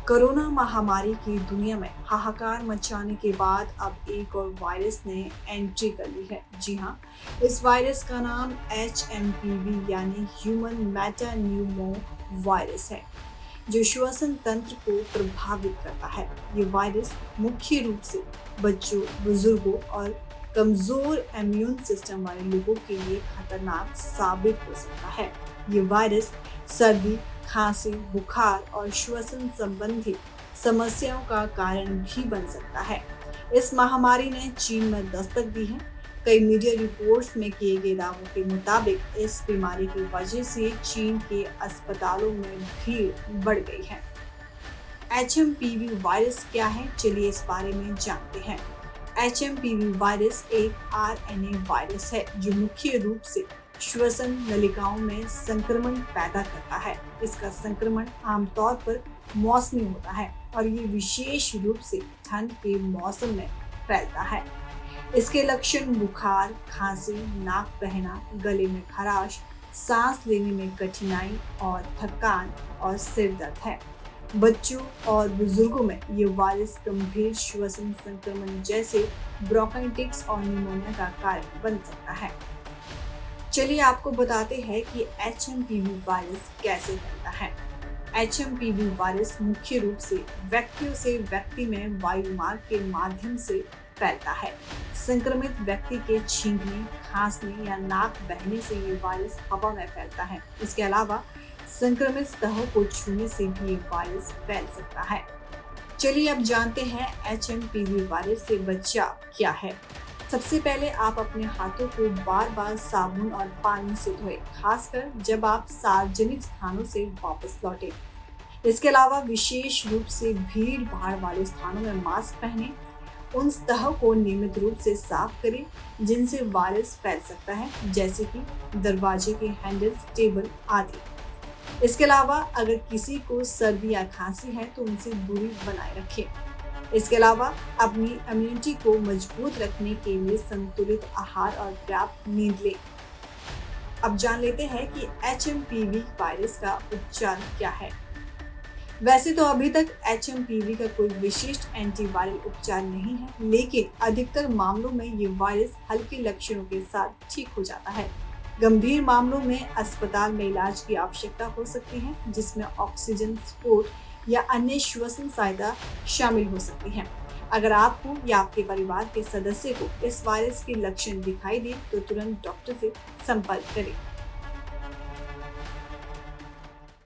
Corona महामारी की दुनिया में हाहाकार मचाने के बाद अब एक और वायरस ने एंट्री कर ली है। जी हाँ, इस वायरस का नाम HMPV यानी ह्यूमन मेटान्यूमो वायरस है, जो श्वसन तंत्र को प्रभावित करता है। ये वायरस मुख्य रूप से बच्चों, बुजुर्गों और कमजोर इम्यून सिस्टम वाले लोगों के लिए खतरनाक साबित हो सकता है। ये वायरस सर्दी, खांसी, बुखार और श्वसन संबंधी समस्याओं का कारण भी बन सकता है। इस महामारी ने चीन में दस्तक दी है। कई मीडिया रिपोर्ट्स में किए गए दावों के मुताबिक इस बीमारी की वजह से चीन के अस्पतालों में भीड़ बढ़ गई है। HMPV वायरस क्या है, चलिए इस बारे में जानते हैं। HMPV वायरस एक RNA वायरस है जो मुख्य रूप से श्वसन नलिकाओं में संक्रमण पैदा करता है। इसका संक्रमण आमतौर पर मौसमी होता है और ये विशेष रूप से ठंड के मौसम में फैलता है। इसके लक्षण बुखार, खांसी, नाक बहना, गले में खराश, सांस लेने में कठिनाई और थकान और सिर दर्द है। बच्चों और बुजुर्गों में ये वायरस गंभीर श्वसन संक्रमण जैसे ब्रोंकाइटिस और निमोनिया का कारण बन सकता है। चलिए आपको बताते हैं कि HMPV वायरस कैसे फैलता है। HMPV वायरस मुख्य रूप से व्यक्तियों से व्यक्ति में वायु मार्ग के माध्यम से फैलता है। संक्रमित व्यक्ति के छींकने, खांसने या नाक बहने से ये वायरस हवा में फैलता है। इसके अलावा संक्रमित सतहों को छूने से भी ये वायरस फैल सकता है। चलिए अब जानते हैं HMPV वायरस से बचाव क्या है। सबसे पहले आप अपने हाथों को बार बार साबुन और पानी से धोएं, खासकर जब आप सार्वजनिक स्थानों से वापस लौटें। इसके अलावा विशेष रूप से भीड़ भाड़ वाले स्थानों में मास्क पहनें। उन सतहों को नियमित रूप से साफ करें जिनसे वायरस फैल सकता है, जैसे कि दरवाजे के हैंडल्स, टेबल आदि। इसके अलावा अगर किसी को सर्दी या खांसी है तो उनसे दूरी बनाए रखें। इसके अलावा अपनी इम्यूनिटी को मजबूत रखने के लिए संतुलित आहार और पर्याप्त नींद लें। अब जान लेते हैं कि HMPV वायरस का उपचार क्या है। वैसे तो अभी तक HMPV का कोई विशिष्ट एंटीवायरल उपचार नहीं है, लेकिन अधिकतर मामलों में ये वायरस हल्के लक्षणों के साथ ठीक हो जाता है। गंभीर मामलों में अस्पताल में इलाज की आवश्यकता हो सकती है, जिसमें ऑक्सीजन सपोर्ट या अन्य श्वसन सहायता शामिल हो सकती है। अगर आपको या आपके परिवार के सदस्य को इस वायरस के लक्षण दिखाई दे तो तुरंत डॉक्टर से संपर्क करें।